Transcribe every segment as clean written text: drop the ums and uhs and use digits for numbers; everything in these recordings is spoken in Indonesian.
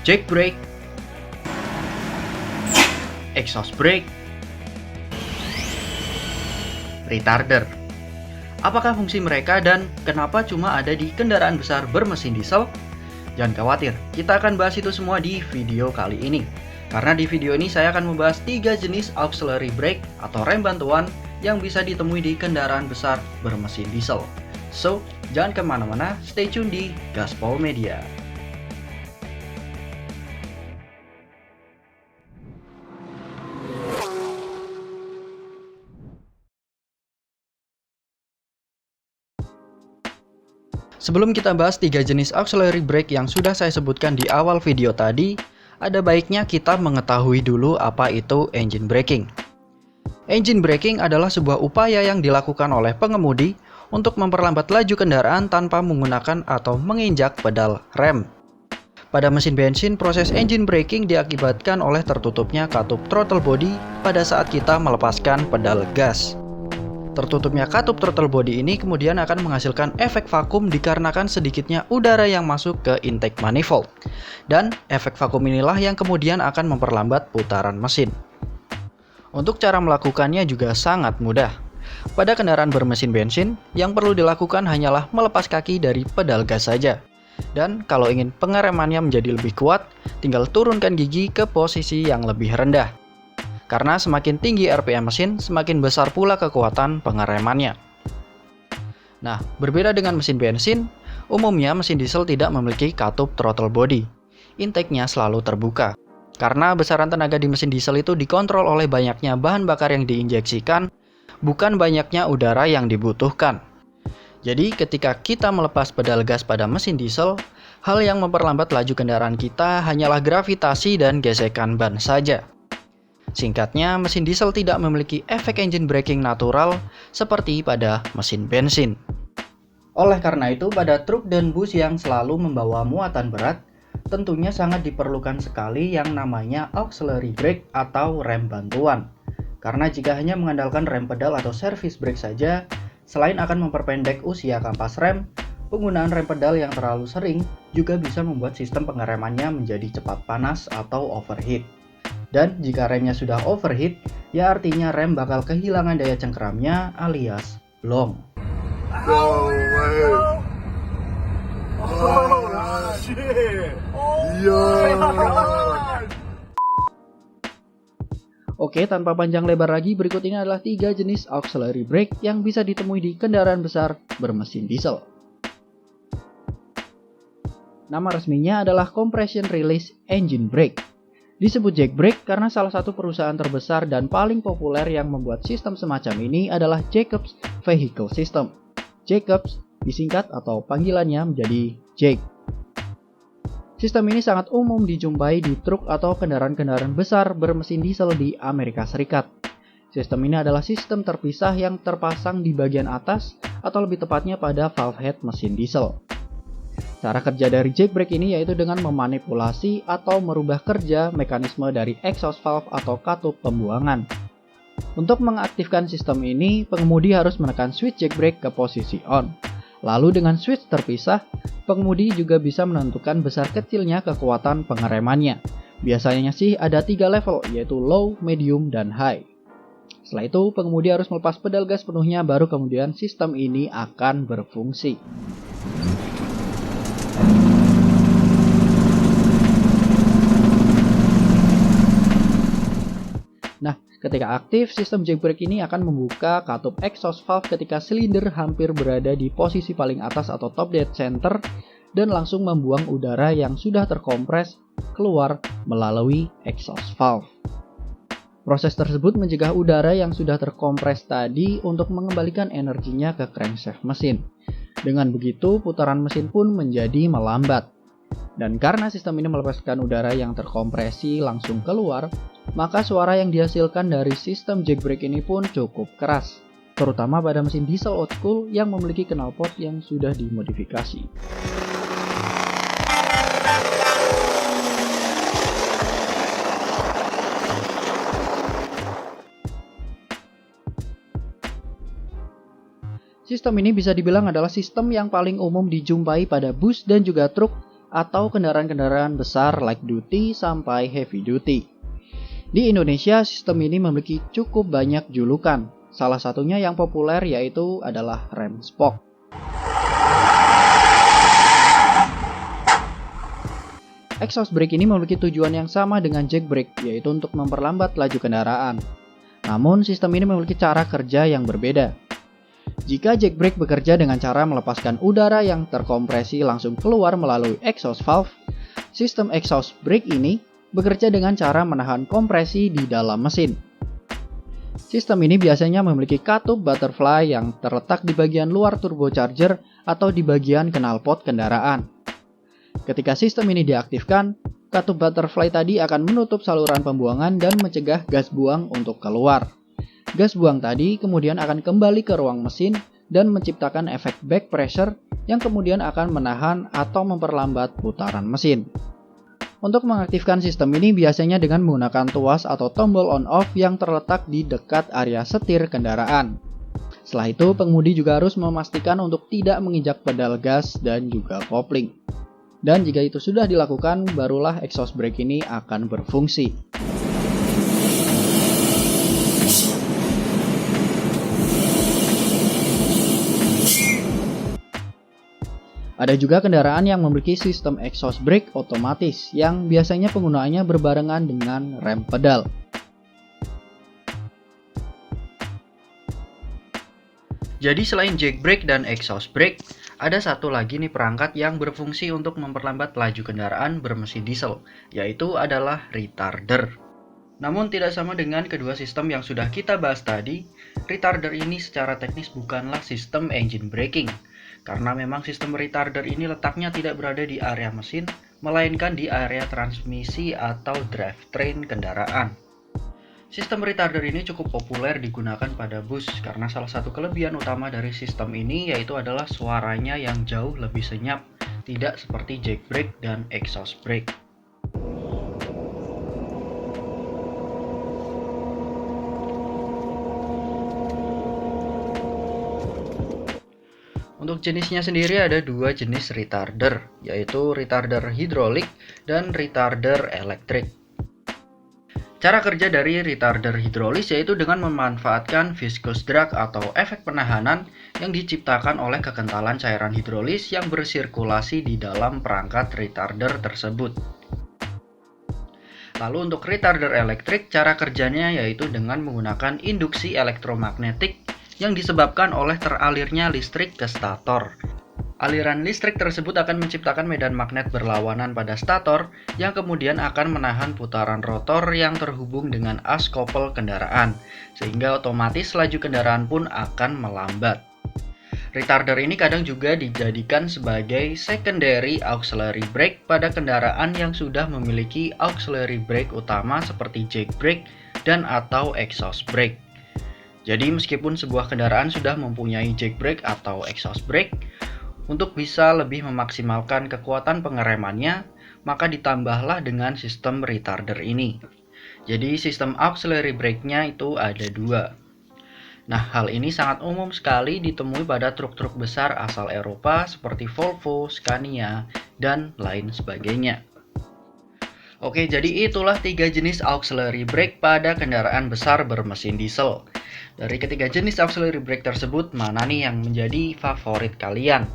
Jake brake, exhaust brake, retarder. Apakah fungsi mereka dan kenapa cuma ada di kendaraan besar bermesin diesel? Jangan khawatir, kita akan bahas itu semua di video kali ini. Karena di video ini saya akan membahas 3 jenis auxiliary brake atau rem bantuan yang bisa ditemui di kendaraan besar bermesin diesel. So, jangan kemana-mana, stay tune di Gaspol Media. Sebelum kita bahas 3 jenis auxiliary brake yang sudah saya sebutkan di awal video tadi, ada baiknya kita mengetahui dulu apa itu engine braking. Engine braking adalah sebuah upaya yang dilakukan oleh pengemudi untuk memperlambat laju kendaraan tanpa menggunakan atau menginjak pedal rem. Pada mesin bensin, proses engine braking diakibatkan oleh tertutupnya katup throttle body pada saat kita melepaskan pedal gas. Tertutupnya katup throttle body ini kemudian akan menghasilkan efek vakum dikarenakan sedikitnya udara yang masuk ke intake manifold. Dan efek vakum inilah yang kemudian akan memperlambat putaran mesin. Untuk cara melakukannya juga sangat mudah. Pada kendaraan bermesin bensin, yang perlu dilakukan hanyalah melepas kaki dari pedal gas saja. Dan kalau ingin pengeremannya menjadi lebih kuat, tinggal turunkan gigi ke posisi yang lebih rendah. Karena semakin tinggi RPM mesin, semakin besar pula kekuatan pengeremannya. Nah, berbeda dengan mesin bensin, umumnya mesin diesel tidak memiliki katup throttle body. Intake-nya selalu terbuka. Karena besaran tenaga di mesin diesel itu dikontrol oleh banyaknya bahan bakar yang diinjeksikan, bukan banyaknya udara yang dibutuhkan. Jadi, ketika kita melepas pedal gas pada mesin diesel, hal yang memperlambat laju kendaraan kita hanyalah gravitasi dan gesekan ban saja. Singkatnya, mesin diesel tidak memiliki efek engine braking natural seperti pada mesin bensin. Oleh karena itu, pada truk dan bus yang selalu membawa muatan berat, tentunya sangat diperlukan sekali yang namanya auxiliary brake atau rem bantuan. Karena jika hanya mengandalkan rem pedal atau service brake saja, selain akan memperpendek usia kampas rem, penggunaan rem pedal yang terlalu sering juga bisa membuat sistem pengeremannya menjadi cepat panas atau overheat. Dan jika remnya sudah overheat, ya artinya rem bakal kehilangan daya cengkeramnya alias blong. No way. Oh shit. Yo. Oke, tanpa panjang lebar lagi, berikut ini adalah 3 jenis auxiliary brake yang bisa ditemui di kendaraan besar bermesin diesel. Nama resminya adalah Compression Release Engine Brake. Disebut Jake Brake karena salah satu perusahaan terbesar dan paling populer yang membuat sistem semacam ini adalah Jacobs Vehicle System. Jacobs disingkat atau panggilannya menjadi Jake. Sistem ini sangat umum dijumpai di truk atau kendaraan-kendaraan besar bermesin diesel di Amerika Serikat. Sistem ini adalah sistem terpisah yang terpasang di bagian atas atau lebih tepatnya pada valve head mesin diesel. Cara kerja dari Jake brake ini yaitu dengan memanipulasi atau merubah kerja mekanisme dari exhaust valve atau katup pembuangan. Untuk mengaktifkan sistem ini, pengemudi harus menekan switch Jake brake ke posisi on. Lalu dengan switch terpisah, pengemudi juga bisa menentukan besar kecilnya kekuatan pengeremannya. Biasanya sih ada 3 level, yaitu low, medium, dan high. Setelah itu, pengemudi harus melepas pedal gas penuhnya, baru kemudian sistem ini akan berfungsi. Nah, ketika aktif, sistem Jake brake ini akan membuka katup exhaust valve ketika silinder hampir berada di posisi paling atas atau top dead center dan langsung membuang udara yang sudah terkompres keluar melalui exhaust valve. Proses tersebut mencegah udara yang sudah terkompres tadi untuk mengembalikan energinya ke crankshaft mesin. Dengan begitu, putaran mesin pun menjadi melambat. Dan karena sistem ini melepaskan udara yang terkompresi langsung keluar, maka suara yang dihasilkan dari sistem Jake brake ini pun cukup keras, terutama pada mesin diesel old school yang memiliki knalpot yang sudah dimodifikasi. Sistem ini bisa dibilang adalah sistem yang paling umum dijumpai pada bus dan juga truk atau kendaraan-kendaraan besar light duty sampai heavy duty. Di Indonesia, sistem ini memiliki cukup banyak julukan. Salah satunya yang populer yaitu adalah rem spoke. Exhaust brake ini memiliki tujuan yang sama dengan jack brake, yaitu untuk memperlambat laju kendaraan. Namun, sistem ini memiliki cara kerja yang berbeda. Jika jack brake bekerja dengan cara melepaskan udara yang terkompresi langsung keluar melalui exhaust valve, sistem exhaust brake ini bekerja dengan cara menahan kompresi di dalam mesin. Sistem ini biasanya memiliki katup butterfly yang terletak di bagian luar turbocharger atau di bagian knalpot kendaraan. Ketika sistem ini diaktifkan, katup butterfly tadi akan menutup saluran pembuangan dan mencegah gas buang untuk keluar. Gas buang tadi kemudian akan kembali ke ruang mesin dan menciptakan efek back pressure yang kemudian akan menahan atau memperlambat putaran mesin. Untuk mengaktifkan sistem ini biasanya dengan menggunakan tuas atau tombol on-off yang terletak di dekat area setir kendaraan. Setelah itu, pengemudi juga harus memastikan untuk tidak menginjak pedal gas dan juga kopling. Dan jika itu sudah dilakukan, barulah exhaust brake ini akan berfungsi. Ada juga kendaraan yang memiliki sistem exhaust brake otomatis yang biasanya penggunaannya berbarengan dengan rem pedal. Jadi selain jack brake dan exhaust brake, ada satu lagi nih perangkat yang berfungsi untuk memperlambat laju kendaraan bermesin diesel, yaitu adalah retarder. Namun tidak sama dengan kedua sistem yang sudah kita bahas tadi, retarder ini secara teknis bukanlah sistem engine braking. Karena memang sistem retarder ini letaknya tidak berada di area mesin, melainkan di area transmisi atau drivetrain kendaraan. Sistem retarder ini cukup populer digunakan pada bus karena salah satu kelebihan utama dari sistem ini yaitu adalah suaranya yang jauh lebih senyap, tidak seperti jack brake dan exhaust brake. Untuk jenisnya sendiri ada dua jenis retarder, yaitu retarder hidrolik dan retarder elektrik. Cara kerja dari retarder hidrolis yaitu dengan memanfaatkan viscous drag atau efek penahanan yang diciptakan oleh kekentalan cairan hidrolis yang bersirkulasi di dalam perangkat retarder tersebut. Lalu untuk retarder elektrik, cara kerjanya yaitu dengan menggunakan induksi elektromagnetik yang disebabkan oleh teralirnya listrik ke stator. Aliran listrik tersebut akan menciptakan medan magnet berlawanan pada stator yang kemudian akan menahan putaran rotor yang terhubung dengan as kopel kendaraan, sehingga otomatis laju kendaraan pun akan melambat. Retarder ini kadang juga dijadikan sebagai secondary auxiliary brake pada kendaraan yang sudah memiliki auxiliary brake utama seperti jack brake dan atau exhaust brake. Jadi meskipun sebuah kendaraan sudah mempunyai jack brake atau exhaust brake, untuk bisa lebih memaksimalkan kekuatan pengeremannya, maka ditambahlah dengan sistem retarder ini. Jadi sistem auxiliary brake-nya itu ada dua. Nah, hal ini sangat umum sekali ditemui pada truk-truk besar asal Eropa seperti Volvo, Scania, dan lain sebagainya. Oke, jadi itulah 3 jenis auxiliary brake pada kendaraan besar bermesin diesel. Dari ketiga jenis auxiliary brake tersebut, mana nih yang menjadi favorit kalian?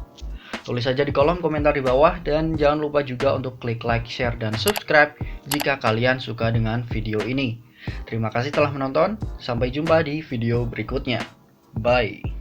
Tulis saja di kolom komentar di bawah dan jangan lupa juga untuk klik like, share, dan subscribe jika kalian suka dengan video ini. Terima kasih telah menonton, sampai jumpa di video berikutnya. Bye!